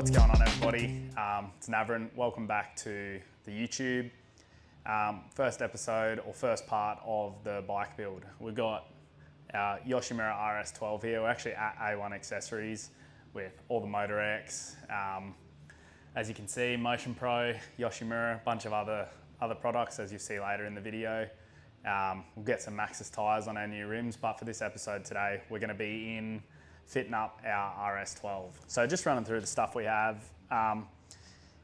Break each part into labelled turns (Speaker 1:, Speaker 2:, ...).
Speaker 1: What's going on, everybody? It's Navran. Welcome back to the YouTube. First episode or first part of the bike build. We've got our Yoshimura RS12 here. We're actually at A1 Accessories with all the Motor X. As you can see, Motion Pro, Yoshimura, a bunch of other products as you see later in the video. We'll get some Maxxis tyres on our new rims, but for this episode today, we're going to be in fitting up our RS12. So just running through the stuff we have.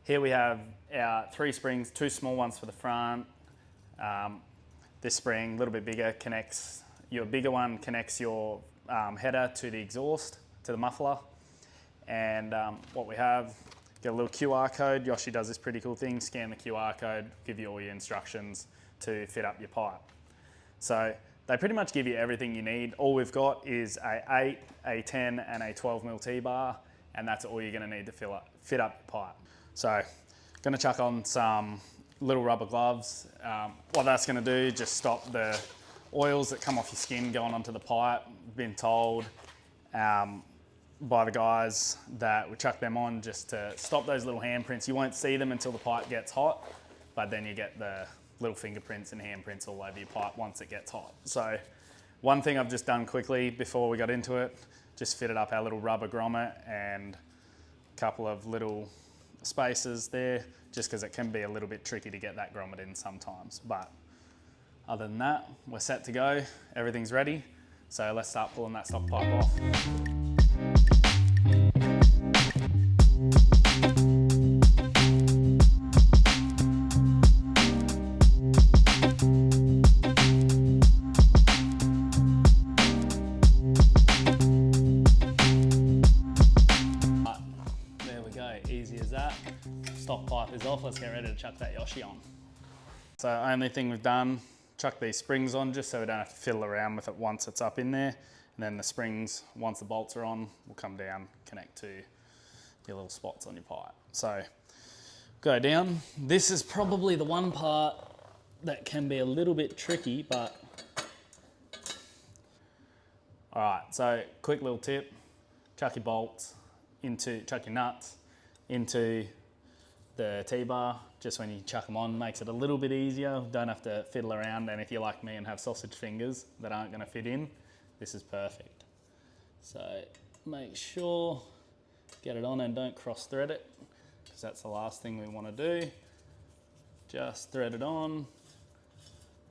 Speaker 1: Here we have our 3 springs, 2 small ones for the front. This spring, a little bit bigger, connects your bigger one, connects your header to the exhaust, to the muffler. And what we have, get a little QR code. Yoshi does this pretty cool thing, scan the QR code, give you all your instructions to fit up your pipe. So they pretty much give you everything you need. All we've got is a 8, a 10 and a 12mm T-bar, and that's all you're gonna need to fit up your pipe. So gonna chuck on some little rubber gloves. What that's gonna do, just stop the oils that come off your skin going onto the pipe. Been told by the guys that we chuck them on just to stop those little handprints. You won't see them until the pipe gets hot, but then you get the little fingerprints and handprints all over your pipe once it gets hot. So one thing I've just done quickly before we got into it, just fitted up our little rubber grommet and a couple of little spacers there, just because it can be a little bit tricky to get that grommet in sometimes. But other than that, we're set to go. Everything's ready. So let's start pulling that stock pipe off. Easy as that. Stock pipe is off. Let's get ready to chuck that Yoshi on. So only thing we've done, chuck these springs on just so we don't have to fiddle around with it once it's up in there. And then the springs, once the bolts are on, will come down, connect to your little spots on your pipe. So go down. This is probably the one part that can be a little bit tricky, but all right, so quick little tip, chuck your bolts chuck your nuts into the T-bar. Just when you chuck them on, makes it a little bit easier. Don't have to fiddle around, and if you're like me and have sausage fingers that aren't gonna fit in, this is perfect. So make sure, get it on and don't cross thread it, because that's the last thing we wanna do. Just thread it on,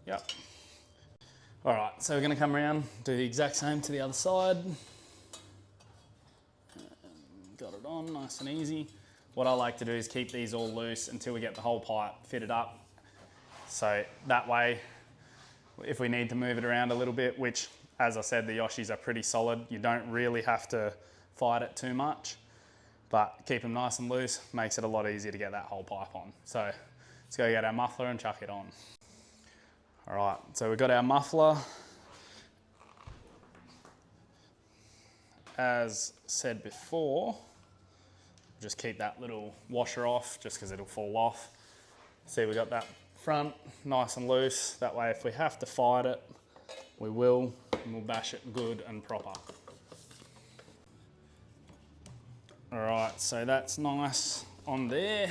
Speaker 1: yep. All right, so we're gonna come around, do the exact same to the other side. Got it on, nice and easy. What I like to do is keep these all loose until we get the whole pipe fitted up. So that way, if we need to move it around a little bit, which as I said, the Yoshis are pretty solid, you don't really have to fight it too much, but keep them nice and loose, makes it a lot easier to get that whole pipe on. So let's go get our muffler and chuck it on. All right, so we've got our muffler. As said before, just keep that little washer off just because it'll fall off. See, we got that front nice and loose. That way, if we have to fight it, we will, and we'll bash it good and proper. All right, so that's nice on there.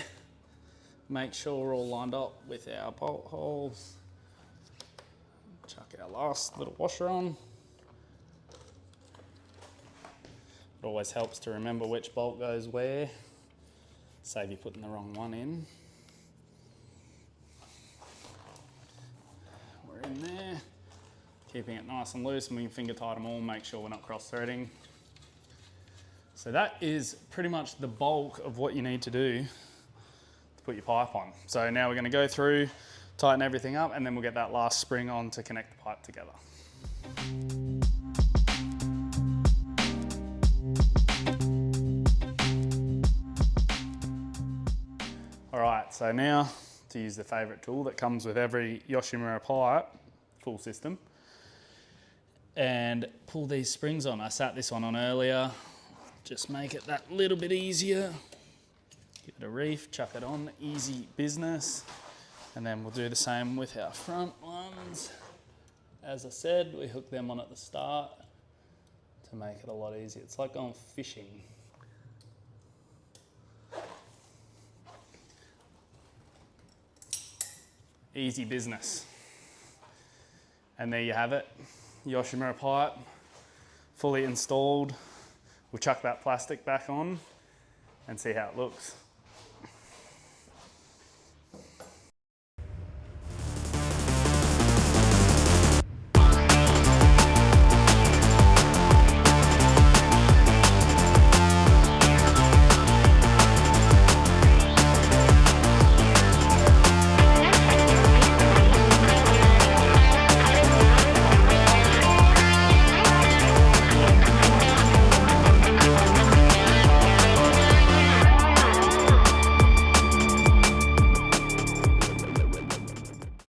Speaker 1: Make sure we're all lined up with our bolt holes. Chuck our last little washer on. It always helps to remember which bolt goes where. Save you putting the wrong one in. We're in there. Keeping it nice and loose, and we can finger tight them all, make sure we're not cross threading. So that is pretty much the bulk of what you need to do to put your pipe on. So now we're gonna go through, tighten everything up, and then we'll get that last spring on to connect the pipe together. All right, so now to use the favorite tool that comes with every Yoshimura pipe, full system, and pull these springs on. I sat this one on earlier, just make it that little bit easier. Give it a reef, chuck it on, easy business. And then we'll do the same with our front ones. As I said, we hook them on at the start to make it a lot easier. It's like going fishing. easy business. And there you have it, Yoshimura pipe, fully installed. We'll chuck that plastic back on and see how it looks.